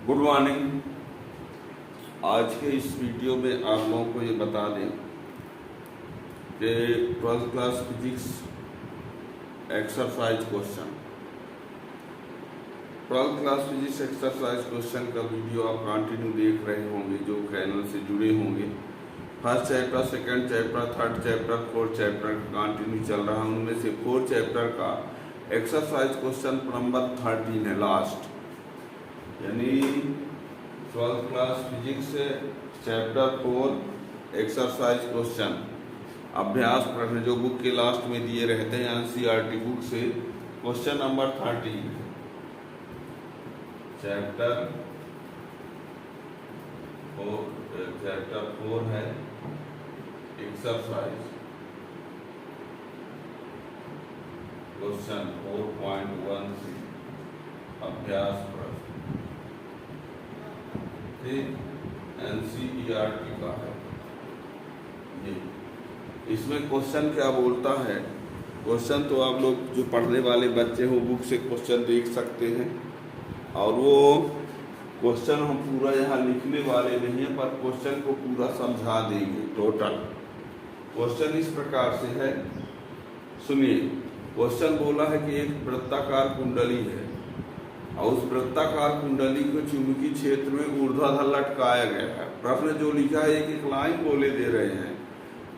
Good morning. आज के इस वीडियो में आप लोगों को ये बता दें कि 12th class physics exercise question 12th class physics exercise question का वीडियो आप कंटिन्यू देख रहे होंगे जो चैनल से जुड़े होंगे। First chapter, second chapter, third chapter, fourth chapter continue चल रहा है। उनमें से फोर्थ चैप्टर का एक्सरसाइज क्वेश्चन नंबर 13 है, लास्ट, यानी 12th class physics chapter 4 exercise question अभ्यास प्रश्न जो बुक के लास्ट में दिए रहते हैं एनसीईआरटी बुक से। क्वेश्चन नंबर 13 चैप्टर 4 है एक्सरसाइज क्वेश्चन 4.1 से अभ्यास प्रश्न एनसीईआरटी का है ये। इसमें क्वेश्चन क्या बोलता है, क्वेश्चन तो आप लोग जो पढ़ने वाले बच्चे हो बुक से क्वेश्चन देख सकते हैं, और वो क्वेश्चन हम पूरा यहाँ लिखने वाले नहीं है, पर क्वेश्चन को पूरा समझा देंगे। टोटल क्वेश्चन इस प्रकार से है, सुनिए। क्वेश्चन बोला है कि एक वृत्ताकार कुंडली है और उस वृत्ताकार कुंडली को चुंबकीय क्षेत्र में ऊर्ध्वाधर लटकाया गया है। प्रश्न जो लिखा है एक लाइन बोले दे रहे हैं,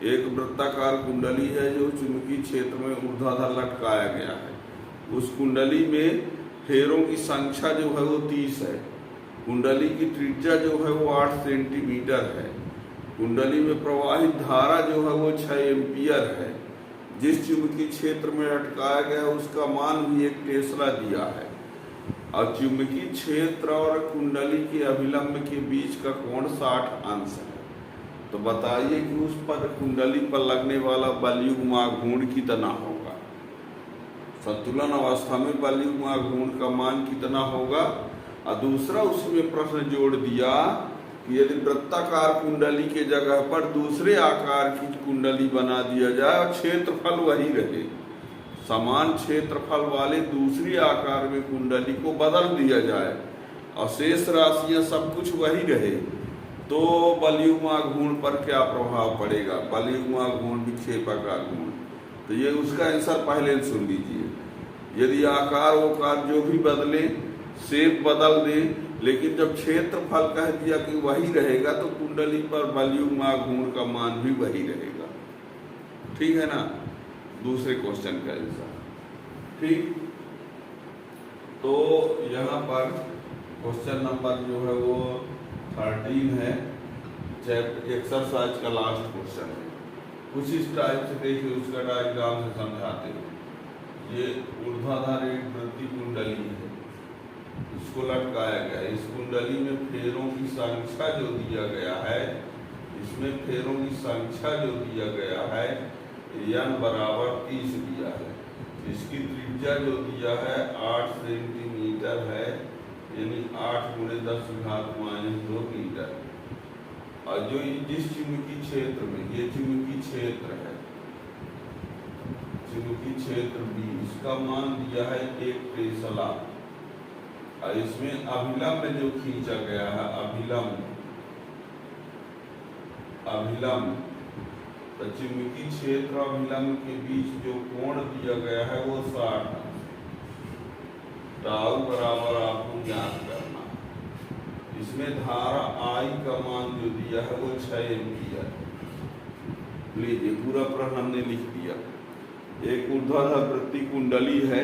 एक वृत्ताकार कुंडली है जो चुंबकीय क्षेत्र में ऊर्ध्वाधर लटकाया गया है। उस कुंडली में फेरों की संख्या जो है वो 30 है। कुंडली की त्रिज्या जो है वो 8 सेंटीमीटर है। कुंडली में प्रवाहित धारा जो है वो 6 एम्पियर है। जिस चुंबकीय क्षेत्र में लटकाया गया उसका मान भी 1 टेस्ला दिया है, और चुंबकीय क्षेत्र और कुंडली के अभिलंब के बीच का कोण 60 अंश है। तो बताइए कि उस पर कुंडली पर लगने वाला बलयुग्म घूर्ण कितना होगा। संतुलन अवस्था में बलयुग्म घूर्ण का मान कितना होगा। और दूसरा उसमें प्रश्न जोड़ दिया कि यदि वृत्ताकार कुंडली के जगह पर दूसरे आकार की कुंडली बना दिया जाए और क्षेत्रफल वही रहे, समान क्षेत्रफल वाले दूसरी आकार में कुंडली को बदल दिया जाए और शेष राशियां सब कुछ वही रहे, तो बलयुग्म घूर्ण पर क्या प्रभाव पड़ेगा। बलयुग्म घूर्ण विक्षेपाकार घूर्ण, तो ये उसका आंसर पहले सुन लीजिए। यदि आकार वकार जो भी बदले, शेप बदल दे, लेकिन जब क्षेत्रफल कह दिया कि वही रहेगा तो कुंडली पर बलयुग्म घूर्ण का मान भी वही रहेगा। ठीक है ना। दूसरे क्वेश्चन का आंसर ठीक। तो यहाँ पर क्वेश्चन नंबर जो है वो 13 है, चैप्टर एक्सरसाइज का लास्ट क्वेश्चन है। कुछ इस टाइप से देखिए, उसका डायग्राम से समझाते हैं। ये ऊर्ध्वाधर एक वृत्तीय कुंडली है, इसको लटकाया गया है। इस कुंडली में फेरों की संख्या जो दिया गया है, इसमें फेरों की संख्या जो दिया गया है n बराबर 30 दिया है। इसकी त्रिज्या जो दिया है 8 सेंटीमीटर है, यानी 8 × 10⁻² मीटर। और जो जिस चुंबकीय क्षेत्र में, ये चुंबकीय क्षेत्र है, चुंबकीय क्षेत्र B, इसका मान दिया है 1 टेस्ला। और इसमें अभिलंब जो खींचा गया है, अभिलंब तो चुंबकीय क्षेत्र और अभिलंब के बीच जो कोण दिया गया है वो 60 है। टाउ बराबर आपको ज्ञात करना। इसमें धारा I का मान जो दिया है वो 6 एम्पियर। लीजिए पूरा प्रश्न हमने लिख दिया। एक ऊर्ध्वाधर वृत्तीय कुंडली है,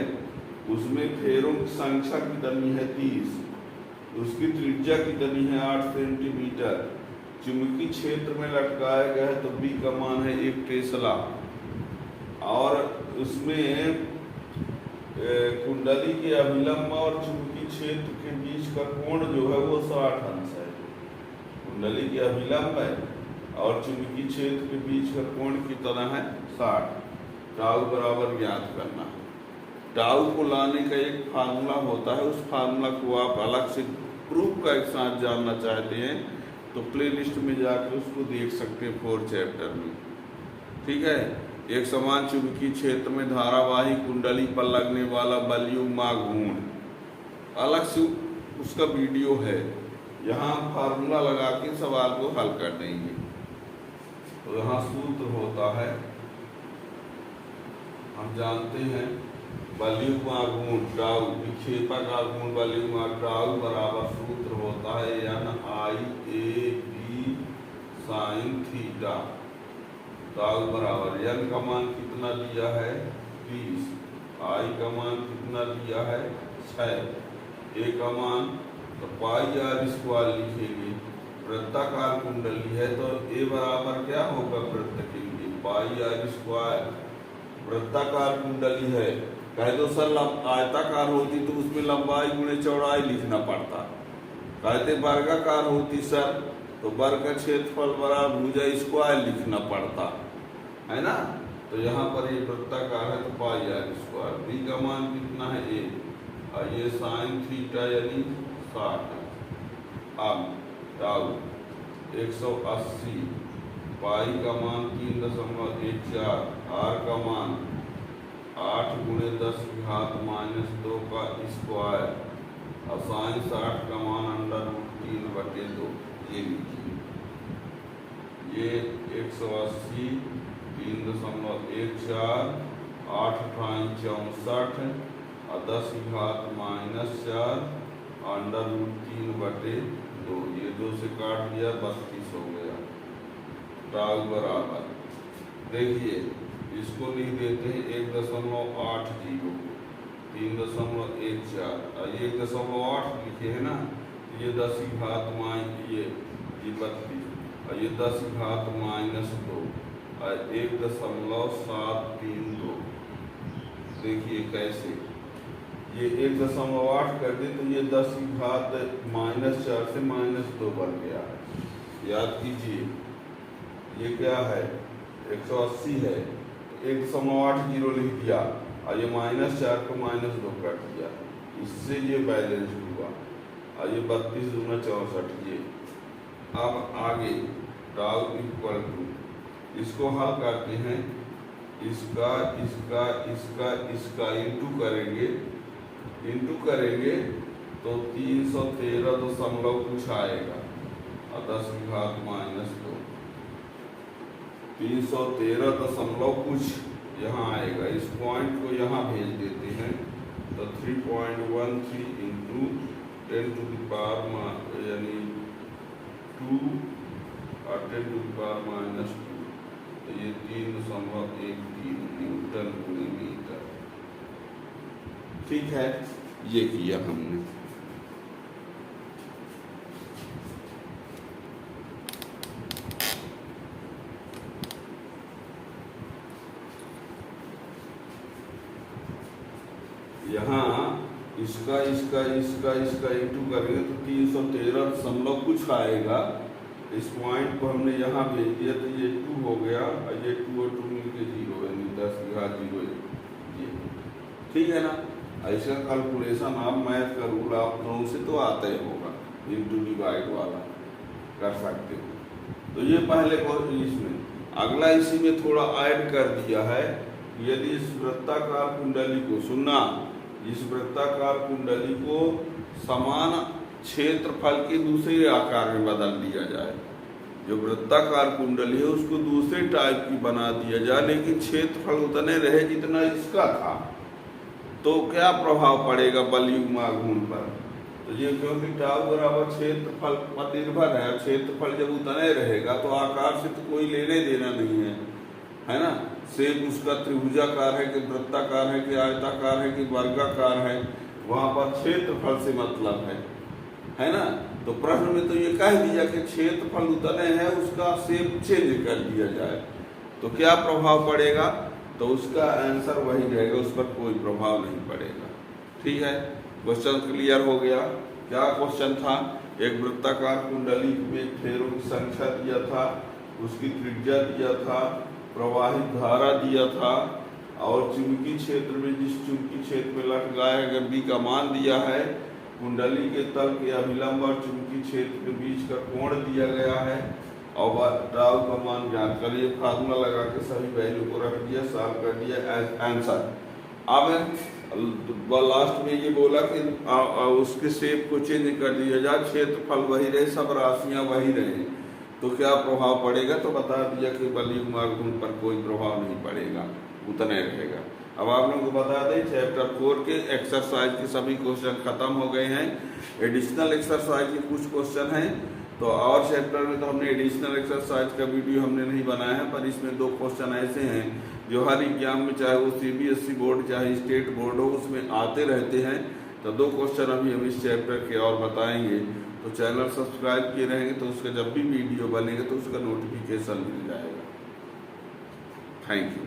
उसमें फेरों की संख्या कितनी है 30, उसकी त्रिज्या कितनी है 8 सेंटीमीटर, चुंबकीय क्षेत्र में लटकाया गया है तो B का मान है 1 टेस्ला, और उसमें कुंडली के अभिलंब और चुंबकीय क्षेत्र के बीच का कोण जो है वो 60 अंश है। कुंडली के अभिलंब है और चुंबकीय क्षेत्र के बीच का कोण कितना है 60। टाउ बराबर ज्ञात करना है। टाउ को लाने का एक फार्मूला होता है, उस फार्मूला को आप अलग से प्रूफ का एक साथ जानना चाहते हैं तो प्ले लिस्ट में जाकर उसको देख सकते हैं 4 चैप्टर में। ठीक है। एक समान चुंबकीय क्षेत्र में धारावाही कुंडली पर लगने वाला बलयुग्म घूर्ण, अलग से उसका वीडियो है, यहाँ फार्मूला लगा के सवाल को हल कर देंगे। तो यहाँ सूत्र होता है, हम जानते हैं वॉल्यूम मार गुण टाउ, विक्षेपण का गुण वॉल्यूम मार टाउ बराबर सूत्र होता है NIAB साइन थीटा। टाउ बराबर n का मान कितना दिया है 20, I का मान कितना दिया है 6, A का मान तो पाई आर स्क्वायर लिखेंगे। वृत्ताकार कुंडली है तो A बराबर क्या होगा वृत्त के लिए पाई आर स्क्वायर। वृत्ताकार कुंडली है, कहे तो सर आयताकार होती तो उसमें लंबाई गुणे चौड़ाई लिखना पड़ता। कहते वर्गाकार होती सर तो वर्ग का क्षेत्रफल बराबर भुजा स्क्वायर लिखना पड़ता है ना। तो यहाँ पर ये वृत्ताकार है तो पाई आर स्क्वायर। बी का मान कितना है ए, और ये साइन थीटा यानी 60। अब टाउ 180, पाई का मान 3.14, आर का मान 8 गुणे 10 की घात -2 का स्क्वायर, और साइन 60 का मान √3/2। ये लिखिए, ये 180 3.14, 8 64 और 10 की घात -4 √3/2। ये 2 से काट दिया 32 हो गया। टाउ बराबर देखिए इसको लिख देते हैं 1.80, 3.14 और 1.8 लिखे है ना। ये 10 की घात ये 32 और ये 10 की घात -2 और 1.732। देखिए कैसे ये 1.8 कर दे तो ये 10 की घात -4 से -2 बन गया है। याद कीजिए ये क्या है 180 है, 1.80 लिख दिया और ये -4 को -2 काट दिया, इससे ये बैलेंस हुआ। और ये 32 दूना 64 ये। अब आगे टाउ इक्वल टू, इसको हल करते हैं, इसका इसका इसका इसका इंटू करेंगे तो 313 कुछ आएगा और 10 की घात -2, 313 कुछ यहाँ आएगा। इस पॉइंट को यहाँ भेज देते हैं तो 3.13 इंटू 10 टू द पावर यानी 2 और 10 टू द पावर -2, तो ये 3.13 न्यूटन प्रति मीटर। ठीक है, ये किया हमने। यहाँ इसका इसका इसका इसका इंटू करेंगे तो 313 कुछ आएगा। इस पॉइंट को हमने यहाँ भेज दिया तो ये 2 हो गया और ये 2 और 2 मिलके 0 यानी 10 की घात 0 ये। ठीक है ना। ऐसा कैलकुलेशन आप मैथ का रूल आप लोगों से तो आता ही होगा, इंटू डिवाइड वाला कर सकते हो। तो ये पहले को इसमें अगला इसी में थोड़ा ऐड कर दिया है। यदि इस वृत्ताकार कुंडली को सुनना, इस वृत्ताकार कुंडली को समान क्षेत्रफल के दूसरे आकार में बदल दिया जाए, जो वृत्ताकार कुंडली है उसको दूसरे टाइप की बना दिया जाए लेकिन क्षेत्रफल उतने रहे जितना इसका था, तो क्या प्रभाव पड़ेगा वॉल्यूम गुण पर। तो ये क्योंकि टाउ बराबर क्षेत्रफल पर निर्भर है, क्षेत्रफल जब उतने रहेगा तो आकार से तो कोई लेने देना नहीं है ना। सेब उसका त्रिभुजाकार है कि वृत्ताकार है कि आयताकार है कि वर्गाकार है, वहाँ पर क्षेत्रफल से मतलब है ना। तो प्रश्न में तो ये कह दिया कि क्षेत्रफल उतने है उसका शेप चेंज कर दिया जाए तो क्या प्रभाव पड़ेगा, तो उसका आंसर वही रहेगा, उस पर कोई प्रभाव नहीं पड़ेगा। ठीक है, क्वेश्चन क्लियर हो गया। क्या क्वेश्चन था, एक वृत्ताकार कुंडली में फेरों की संख्या दिया था, उसकी त्रिज्या दिया था, प्रवाहित धारा दिया था और चुंबकीय क्षेत्र में जिस चुंबकीय क्षेत्र में लटकाया गया बी का मान दिया है, कुंडली के तल के अभिलंब और चुंबकीय क्षेत्र के बीच का कोण दिया गया है और टाउ का मान ज्ञात करिए। फार्मूला लगा के सभी वैल्यू को रख दिया, सॉल्व कर दिया आंसर। अब लास्ट में ये बोला कि उसके शेप को चेंज कर दिया जाए, क्षेत्रफल वही रहे, सब राशियां वही रहे, तो क्या प्रभाव पड़ेगा, तो बता दिया कि बलयुग मार्गुण पर कोई प्रभाव नहीं पड़ेगा, उतने रहेगा। अब आप लोगों को बता दें चैप्टर 4 के एक्सरसाइज के सभी क्वेश्चन खत्म हो गए हैं। एडिशनल एक्सरसाइज के कुछ क्वेश्चन हैं, तो और चैप्टर में तो हमने एडिशनल एक्सरसाइज का वीडियो हमने नहीं बनाया है, पर इसमें 2 क्वेश्चन ऐसे हैं जो हर एग्जाम में, चाहे वो CBSE बोर्ड चाहे स्टेट बोर्ड हो, उसमें आते रहते हैं। तो 2 क्वेश्चन अभी हम इस चैप्टर के और बताएंगे। तो चैनल सब्सक्राइब किए रहेंगे तो उसका जब भी वीडियो बनेगा तो उसका नोटिफिकेशन मिल जाएगा। Thank you.